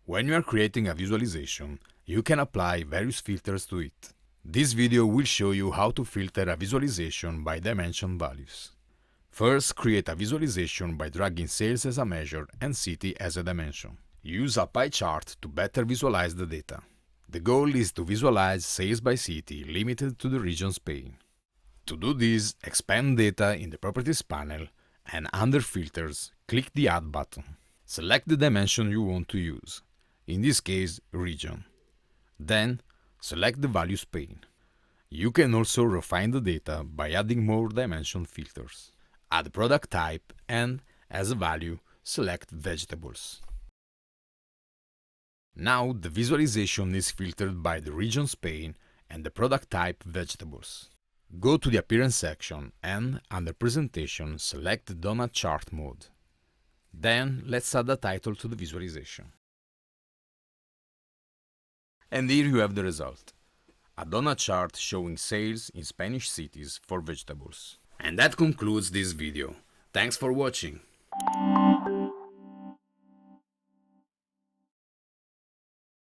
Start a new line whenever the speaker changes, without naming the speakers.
When you are creating a visualization, you can apply various filters to it. This video will show you how to filter a visualization by dimension values. First, create a visualization by dragging sales as a measure and city as a dimension. Use a pie chart to better visualize the data. The goal is to visualize sales by city limited to the region Spain. To do this, expand data in the Properties panel and under Filters, click the Add button. Select the dimension you want to use, in this case, region. Then, select the value Spain. You can also refine the data by adding more dimension filters. Add product type and, as a value, select vegetables. Now the visualization is filtered by the region Spain and the product type vegetables. Go to the Appearance section and, under Presentation, select the Donut Chart mode. Then let's add a title to the visualization. And here you have the result. A donut chart showing sales in Spanish cities for vegetables. And that concludes this video. Thanks for watching.